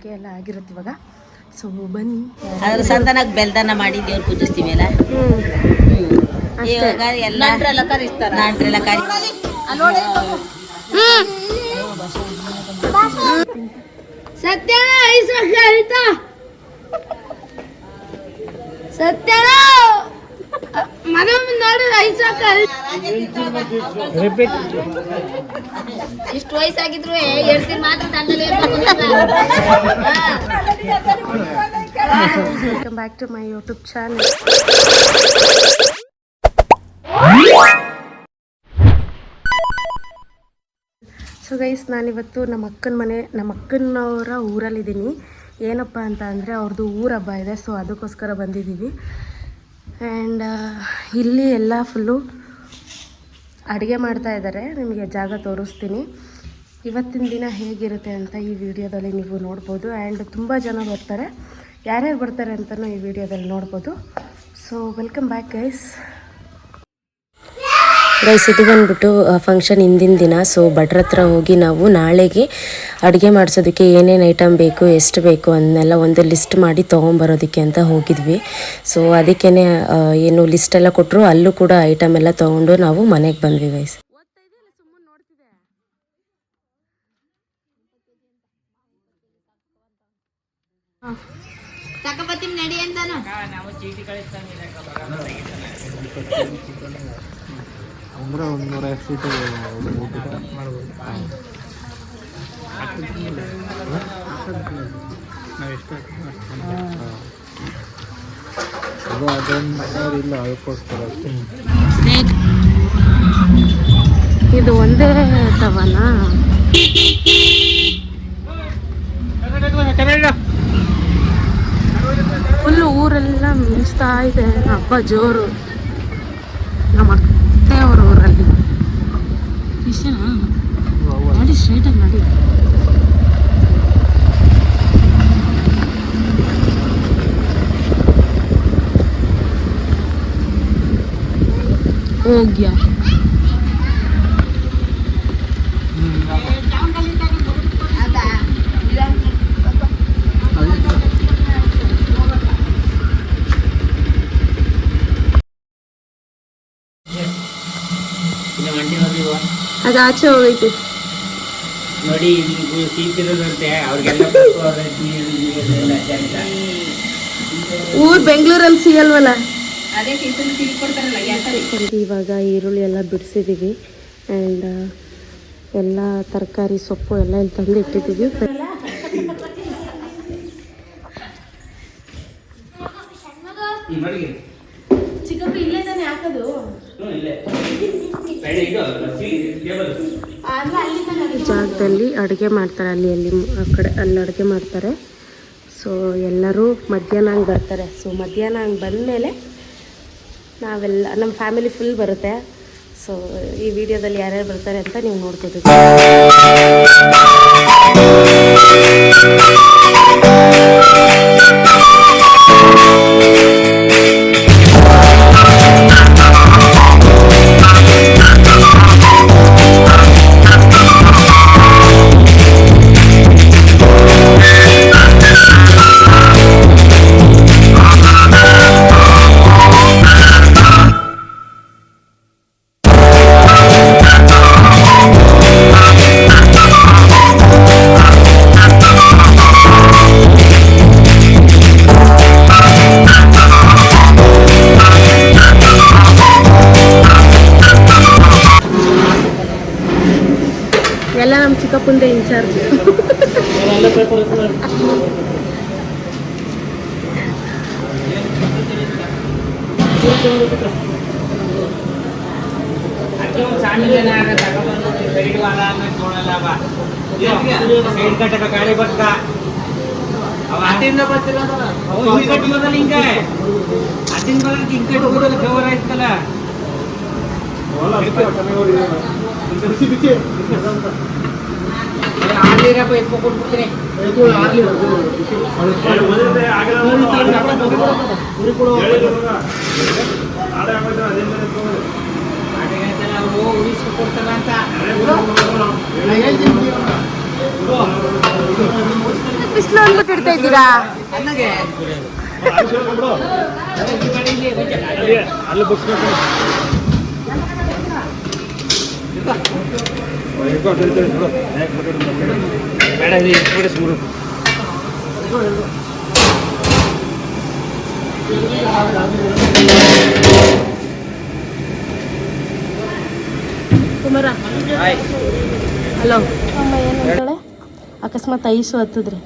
ಅಡುಗೆ ಎಲ್ಲ ಆಗಿರುತ್ತೆ ಇವಾಗ. ಸೊ ಬನ್ನಿ. ಅದ್ರ ಸಂತಾನಾಗ ಬೆಲ್ದನ್ನ ಮಾಡಿ ದೇವ್ರು ಪೂಜಿಸ್ತೀವಿ ಅಲ್ಲ. ಇವಾಗ ಎಲ್ಲ ಕರಿಸ್ತಾರೆ. ನಾಟ್ರೆಲ್ಲ ಕರಿ ಸತ್ಯನ ಐಸಾ ಸತ್ಯನ ಮಗ ನೋಡಿ ಐಸಾಕ ಇಷ್ಟು ವಯಸ್ಸಾಗಿದ್ರು ಹೇಳ್ತೀನಿ ಮಾತ್ರ ತಂಡಲ್ಲಿ welcome back to my YouTube channel. So guys, ನಾನಿವತ್ತು ನಮ್ಮ ಅಕ್ಕನವರ ಊರಲ್ಲಿದ್ದೀನಿ. ಏನಪ್ಪ ಅಂತ ಅಂದರೆ ಅವ್ರದ್ದು ಊರ ಹಬ್ಬ ಇದೆ. ಸೊ ಅದಕ್ಕೋಸ್ಕರ ಬಂದಿದ್ದೀವಿ. ಆ್ಯಂಡ್ ಇಲ್ಲಿ ಎಲ್ಲ ಫುಲ್ಲು ಅಡುಗೆ ಮಾಡ್ತಾ ಇದ್ದಾರೆ. ನಿಮಗೆ ಜಾಗ ತೋರಿಸ್ತೀನಿ. ಇವತ್ತಿನ ದಿನ ಹೇಗಿರುತ್ತೆ ಅಂತ ಈ ವಿಡಿಯೋದಲ್ಲಿ ನೀವು ನೋಡ್ಬೋದು. ಆ್ಯಂಡ್ ತುಂಬ ಜನ ಬರ್ತಾರೆ. ಯಾರ್ಯಾರು ಬರ್ತಾರೆ ಅಂತಲೂ ಈ ವಿಡಿಯೋದಲ್ಲಿ ನೋಡ್ಬೋದು. So welcome back guys. ಇದು ಬಂದ್ಬಿಟ್ಟು ಫಂಕ್ಷನ್ ಹಿಂದಿನ ದಿನ. ಸೊ ಭಟ್ರ ಹತ್ರ ಹೋಗಿ ನಾವು ನಾಳೆಗೆ ಅಡುಗೆ ಮಾಡಿಸೋದಕ್ಕೆ ಏನೇನು ಐಟಮ್ ಬೇಕು, ಎಷ್ಟು ಬೇಕು ಅದನ್ನೆಲ್ಲ ಒಂದು ಲಿಸ್ಟ್ ಮಾಡಿ ತೊಗೊಂಬರೋದಕ್ಕೆ ಅಂತ ಹೋಗಿದ್ವಿ. ಸೊ ಅದಕ್ಕೇ ಏನು ಲಿಸ್ಟೆಲ್ಲ ಕೊಟ್ಟರು. ಅಲ್ಲೂ ಕೂಡ ಐಟಮ್ ಎಲ್ಲ ತೊಗೊಂಡು ನಾವು ಮನೆಗೆ ಬಂದ್ವಿ ಗೈಸ್. ಅಂದ್ರೆ 150 ಸೀಟು ಮಾಡ್ಬೋದು. ನಾವು ಎಷ್ಟು ಅದೊಂದು ಇಲ್ಲ, ಅದಕ್ಕೋಸ್ಕರ ಅಷ್ಟೇ. ಇದು ಒಂದೇ ತವನ ಫುಲ್ಲು ಊರೆಲ್ಲ ಮಿಂಚ್ತಾ ಇದೆ. ಹಬ್ಬ ಜೋರು ನಮ್ಮ ಅತ್ತೆಯವ್ರ ಊರಲ್ಲಿ. ಇಷ್ಟನಾ ನೋಡಿ, ಸ್ಟ್ರೈಟಾಗಿ ನೋಡಿ. ಹೋಗ್ಯಾ ಅದು ಆಚೆ ಹೋಗೈತಿ ನೋಡಿ. ಸೀತಿರೋದಂತೆ ಅವ್ರಿಗೆಲ್ಲ ಊರ್ ಬೆಂಗಳೂರಲ್ಲಿ ಸಿಗಲ್ವಲ್ಲ. ಇವಾಗ ಈರುಳ್ಳಿ ಎಲ್ಲ ಬಿಡಿಸಿದ್ದೀವಿ. ಆ್ಯಂಡ್ ಎಲ್ಲ ತರಕಾರಿ ಸೊಪ್ಪು ಎಲ್ಲ ಇಲ್ಲಿ ತಂದು ಇಟ್ಟಿದ್ದೀವಿ. ಚಿಕ್ಕಪ್ಪ ಇಲ್ಲೇ ತಾನೆ ಹಾಕೋದು. ಜಾಗದಲ್ಲಿ ಅಡುಗೆ ಮಾಡ್ತಾರೆ. ಅಲ್ಲಿ ಆ ಕಡೆ ಅಲ್ಲಿ ಅಡುಗೆ ಮಾಡ್ತಾರೆ. ಸೊ ಎಲ್ಲರೂ ಮಧ್ಯಾಹ್ನ ಹಂಗೆ ಬರ್ತಾರೆ. ಸೊ ಮಧ್ಯಾಹ್ನ ಹಂಗೆ ಬಂದಮೇಲೆ ನಾವೆಲ್ಲ ನಮ್ಮ ಫ್ಯಾಮಿಲಿ ಫುಲ್ ಬರುತ್ತೆ. ಸೊ ಈ ವಿಡಿಯೋದಲ್ಲಿ ಯಾರ್ಯಾರು ಬರ್ತಾರೆ ಅಂತ ನೀವು ನೋಡ್ಕೋಬೇಕು. ಎಲ್ಲ ನಮ್ಮ ಚಿಕ್ಕಪ್ಪಂದೇ ಇನ್ಚಾರ್ಜ್. ಗಾಡಿ ಬರ್ತ ಅದಿಂದ ಬರ್ತಿಲ್ಲ ಹಿಂಗ ಅದಿಂದ ಹಿಂಗ ಕವರ್ ಆಯ್ತಲ್ಲ. ಆರ್ಲಿರಪ್ಪ ಎಪ್ಪ ಕೊಟ್ಬಿಡ್ತೀನಿ. ಉಳಿಸ್ಕೊಡ್ತಾರ ಅಂತ ಬಿಸಿಲು ಅಂದ್ಬಿಟ್ಟು ಇಡ್ತಾ ಇದ್ದೀರಾ? ಕುಮಾರ ಹಲೋ ಅಮ್ಮ ಏನಂತಾಳೆ? ಅಕಸ್ಮಾತ್ ಐಸು ಹತ್ತಿದ್ರೆ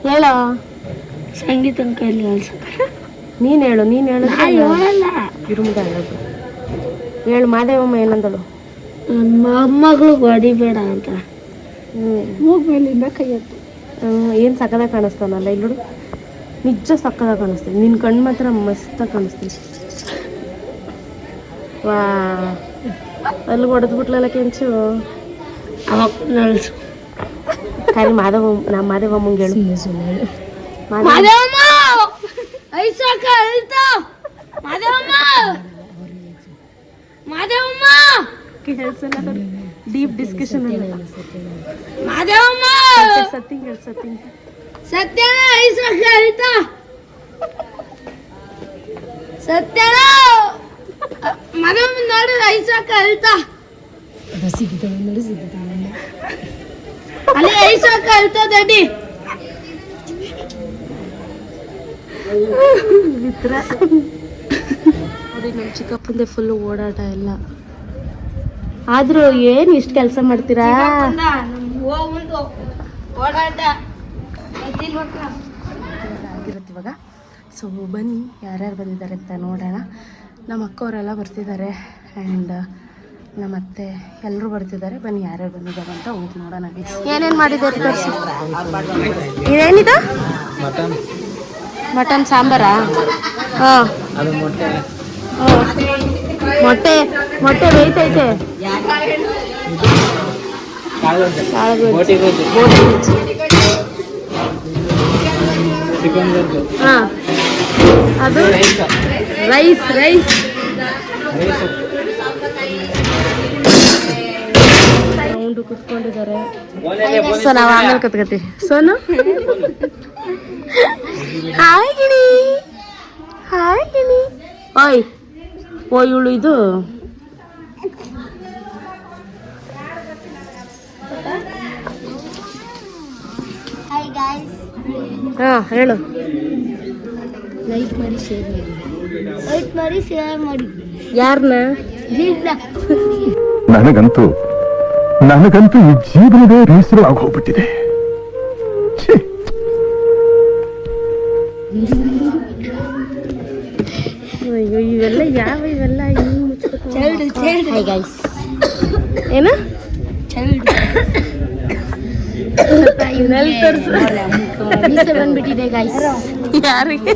ಹೇಳ ಸಂಗೀತ ಕೈಲಿ ನೀನು ಹೇಳು ಇರುಮುದ ಹೇಳೋದು ಹೇಳು. ಮಾದೇವಮ್ಮ ಏನಂದಳು? ಮೊಮ್ಮಗಳು ಹೊಡಿಬೇಡ ಅಂತ ಮೂಗ್ಮೇಲಿಂದ ಕೈ ಎತ್ತು. ಏನು ಸಕ್ಕದಾಗ ಕಾಣಿಸ್ತಾನಲ್ಲ ಇಲ್ಲೋಡು, ನಿಜ ಸಕ್ಕದಾಗ ಕಾಣಿಸ್ತೀನಿ. ನಿನ್ನ ಕಣ್ಣು ಮಾತ್ರ ಮಸ್ತಾಗಿ ಕಾಣಿಸ್ತೀನಿ. ವಾ ಅಲ್ಲಿ ಹೊಡೆದ್ಬಿಟ್ಲಲ್ಲ ಕೆಂಚು. ಖಾಲಿ ಮಾದೇವಮ್ಮಂಗೆ ಹೇಳು. ಡೀಪ್ ಡಿಸ್ಕಷನ್ ನೋಡಿ ನಮ್ಮ ಚಿಕ್ಕಪ್ಪಂದೆ ಫುಲ್ಲು ಓಡಾಟ ಎಲ್ಲ. ಆದ್ರೂ ಏನು ಇಷ್ಟು ಕೆಲಸ ಮಾಡ್ತೀರಾ? ಆಗಿರುತ್ತೆ ಇವಾಗ. ಸೊ ಬನ್ನಿ ಯಾರ್ಯಾರು ಬಂದಿದ್ದಾರೆ ಅಂತ ನೋಡೋಣ. ನಮ್ಮ ಅಕ್ಕವರೆಲ್ಲ ಬರ್ತಿದ್ದಾರೆ ಆ್ಯಂಡ್ ನಮ್ಮ ಅತ್ತೆ ಎಲ್ಲರೂ ಬರ್ತಿದ್ದಾರೆ. ಬನ್ನಿ ಯಾರ್ಯಾರು ಬಂದಿದ್ದಾರೆ ಅಂತ ಹೋಗಿ ನೋಡೋಣ. ಏನೇನು ಮಾಡಿದ್ದಾರೆ ತೋರಿಸಿ. ಇದೇನಿದು? ಮಟನ್ ಸಾಂಬಾರಾ? ಹಾಂ, ಮೊಟ್ಟೆ ಬೇಯ್ತೈತೆ. ಹಾಂ, ಅದು ರೈಸ್ ರೌಂಡು ಕುತ್ಕೊಂಡಿದ್ದಾರೆ. ಸೊ ನಾವು ಆಮೇಲೆ ಕತ್ಕೊತೀವಿ. ಸೋನು ಹಾಯ್ ಗಿಣಿ. ಓ ಇವಳು ಇದು ಹಾಂ ಹೇಳು. ಲೈಕ್ ಮಾಡಿ ಶೇರ್ ಮಾಡಿ. ಯಾರನ್ನ? ನನಗಂತೂ ಈ ಜೀವನವೇ ಬೇಸರ ಆಗೋಗ್ಬಿಟ್ಟಿದೆ. ಅಯ್ಯೋ ಇವೆಲ್ಲ ಇವೆಲ್ಲ ಏನ ಬಂದ್ಬಿಟ್ಟಿದೆ ಗಾಯ್ಸ್. ಯಾರಿಗೆ?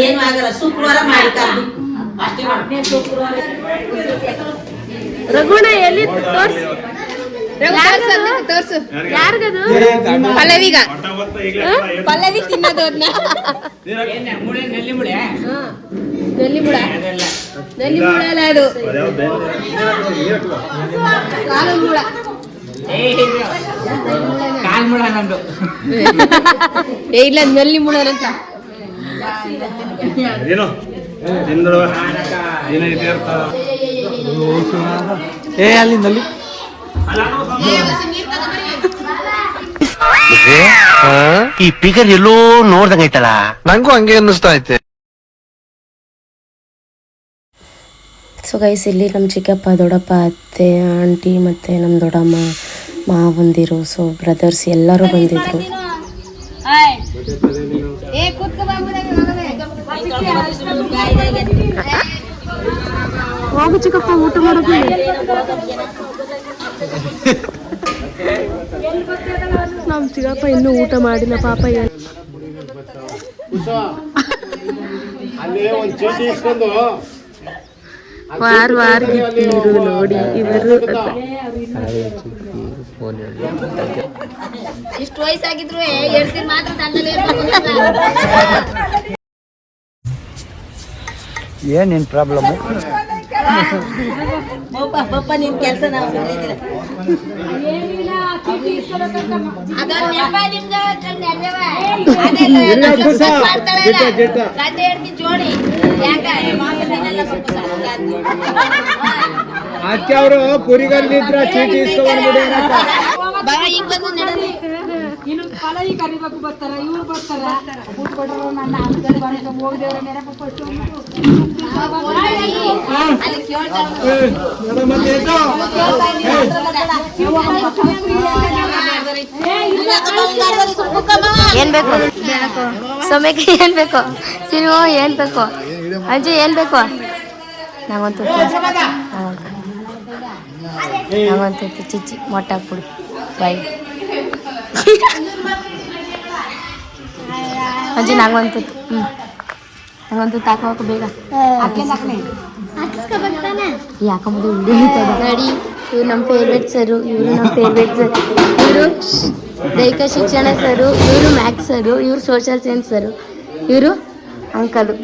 ಏನು ಆಗಲ್ಲ, ಶುಕ್ರವಾರ ಮಾಡಿ ರಘುಣ ಎಲ್ಲಿ ತೋರ್ಸು. ಯಾರಿಗದು? ಪಲ್ಲವಿ ತಿನ್ನೋದು ಅದನ್ನ. ನೆಲ್ಲಿ ಮುಳ ಅಲ್ಲ ಅದು, ಕಾಲ್ ಮುಳ ನಂದು. ಇಲ್ಲ ನಲ್ಲಿ ಮುಳ ಅಂತ. ಅಲ್ಲಿಂದಲ್ಲಿ ಈ ಪಿಗರ್ ಎಲ್ಲೋ ನೋಡ್ದಂಗೈತಲ್ಲ. ನಂಗೂ ಹಂಗೆ ಅನ್ನಿಸ್ತಾ ಐತೆ. ಸೊ ಗೈಸ್, ಇಲ್ಲಿ ನಮ್ಮ ಚಿಕ್ಕಪ್ಪ, ದೊಡ್ಡಪ್ಪ, ಅತ್ತೆ, ಆಂಟಿ ಮತ್ತು ನಮ್ಮ ದೊಡ್ಡಮ್ಮ, ಮಾವಂದಿರು, ಸೊ ಬ್ರದರ್ಸ್ ಎಲ್ಲರೂ ಬಂದಿದ್ರು. ಹೋಗು ಚಿಕ್ಕಪ್ಪ, ಊಟ ಮಾಡೋದು. ನಮ್ಮ ಚಿಕ್ಕಪ್ಪ ಇನ್ನೂ ಊಟ ಮಾಡಿಲ್ಲ ಪಾಪ. ವಾರ ಗಿಟ್ಟಿರು ನೋಡಿ ಇವರು. ಇಷ್ಟು ವಯಸ್ಸಾಗಿದ್ರು ಹೇಳ್ತೀನಿ ಮಾತ್ರ. ಏನೇನು ಪ್ರಾಬ್ಲಮ್ಮು? ಬಪ್ಪ ನಿಮ್ ಕೆಲಸ ನಾವು ಮರೆಯೋದಿಲ್ಲ. ಅಚ್ಚ ಅವರು ಪುರಿಗಲ್ಲಿದ್ರ ಚೀಟಿ ಇಸ್ಕೊಂಡ್ಬಿಡಿ. ಏನ್ ಬೇಕು ಸೌಮ್ಯಕ್ಕೆ? ಏನ್ ಬೇಕು ಸಿನಿಮಾ? ಏನ್ ಬೇಕು ಅಂಜು? ಏನ್ ಬೇಕು? ನಾವಂತೂ ಚಿಚ್ಚಿ ಮೊಟ್ಟೆ ಹಾಕ್ಬಿಡು ಬಾಯ್. ಅಂಜು ನಂಗಂತೂ ನಂಗಂತೂ ತಾಕೋಕು ಬೇಗ ಯಾಕಂಬುದು ನೋಡಿ. ಇವ್ರು ನಮ್ಮ ಫೇವ್ರೆಟ್ ಸರು, ಇವರು ನಮ್ಮ ಫೇವ್ರೆಟ್ ಸರ್. ಇವರು ದೈಹಿಕ ಶಿಕ್ಷಣ ಸರು, ಇವರು ಮ್ಯಾಥ್ಸ್ ಸರು, ಇವರು ಸೋಷಿಯಲ್ ಸೈನ್ಸ್ ಸರು, ಇವರು ಅಂಕಲು.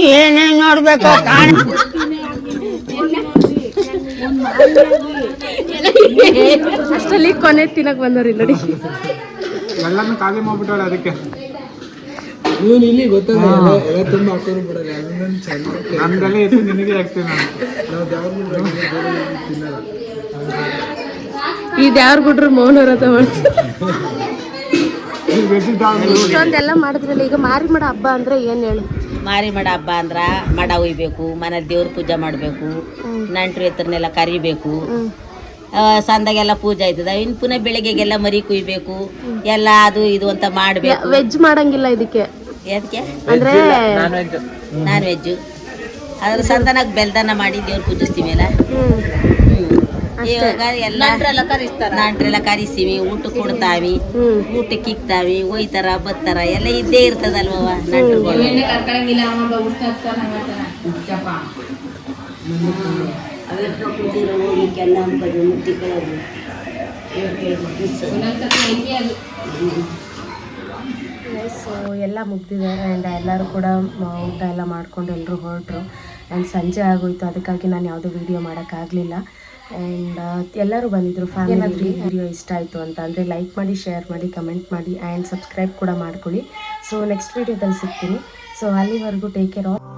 ಏನೇನ್ ನೋಡ್ಬೇಕು ಅಷ್ಟರಲ್ಲಿ ಕೊನೆ ತಿನ್ನಕ್ ಬಂದವ್ರಿ ನೋಡಿ. ಎಲ್ಲಾನು ಖಾಲಿ ಮಾಡ್ಬಿಟ್ಟಾಳೆ ಅದಕ್ಕೆ. ನಮ್ದೆಲ್ಲ ಎತ್ತು ನಿನಗೆ ಹಾಕ್ತೀನಿ ನಾನು. ಇದು ಯಾರು ಬಿಟ್ರು ಮೌನ ವ್ರತ ಮಾಡ್ತಾರೆ. ಇಷ್ಟೊಂದೆಲ್ಲ ಮಾಡಿದ್ರಲ್ಲ, ಈಗ ಮಾರಿ ಮಾಡೋ ಹಬ್ಬ ಅಂದ್ರೆ ಏನ್ ಹೇಳಿ? ಮಾರಿ ಮಾಡ ಹಬ್ಬ ಅಂದ್ರ ಮಡ ಒಯ್ಬೇಕು, ಮನೇಲಿ ದೇವ್ರ ಪೂಜೆ ಮಾಡ್ಬೇಕು, ನಂಟ್ರು ಎತ್ತರನ್ನೆಲ್ಲ ಕರಿಬೇಕು, ಸಂದಾಗೆಲ್ಲ ಪೂಜೆ ಆಯ್ತದ. ಇನ್ನು ಪುನಃ ಬೆಳಿಗ್ಗೆಗೆಲ್ಲ ಮರಿ ಕುಯ್ಬೇಕು, ಎಲ್ಲ ಅದು ಇದು ಅಂತ ಮಾಡ್ಬೇಕು. ವೆಜ್ ಮಾಡಂಗಿಲ್ಲ ಇದಕ್ಕೆ. ಅದಕ್ಕೆ ಅಂದ್ರೆ ನಾನ್ ವೆಜ್ಜು. ಅದ್ರ ಸಂದನಾಗ ಬೆಲ್ದನ ಮಾಡಿ ದೇವ್ರ ಪೂಜಿಸ್ತೀವಲ್ಲ. ಇವಾಗ ಎಲ್ಲ ನಂಟ್ರೆಲ್ಲ ಕರಿಸ್ತೀವಿ, ಊಟ ಕೊಡ್ತಾವಿ, ಊಟಕ್ಕೆ ಇಕ್ತಾವಿ, ಒಯ್ತಾರ ಬತ್ತಾರ ಎಲ್ಲ ಇದ್ದೇ ಇರ್ತದಲ್ವ ನಂಟ್ರುಗಳು. ಸೊ ಎಲ್ಲ ಮುಗ್ದಿದೆ ಆ್ಯಂಡ್ ಎಲ್ಲರೂ ಕೂಡ ಊಟ ಎಲ್ಲ ಮಾಡ್ಕೊಂಡು ಎಲ್ಲರೂ ಹೊರಟರು. ಆ್ಯಂಡ್ ಸಂಜೆ ಆಗೋಯ್ತು, ಅದಕ್ಕಾಗಿ ನಾನು ಯಾವುದೂ ವೀಡಿಯೋ ಮಾಡೋಕ್ಕಾಗಲಿಲ್ಲ. ಆ್ಯಂಡ್ ಎಲ್ಲರೂ ಬಂದಿದ್ದರು ಫ್ಯಾಮಿಲಿ. ವಿಡಿಯೋ ಇಷ್ಟ ಆಯಿತು ಅಂತ ಅಂದರೆ ಲೈಕ್ ಮಾಡಿ, ಶೇರ್ ಮಾಡಿ, ಕಮೆಂಟ್ ಮಾಡಿ ಆ್ಯಂಡ್ ಸಬ್ಸ್ಕ್ರೈಬ್ ಕೂಡ ಮಾಡ್ಕೊಳ್ಳಿ. ಸೊ ನೆಕ್ಸ್ಟ್ ವೀಡಿಯೋದಲ್ಲಿ ಸಿಗ್ತೀನಿ. ಸೊ ಅಲ್ಲಿವರೆಗೂ ಟೇಕ್ ಕೇರ್ ಆಫ್.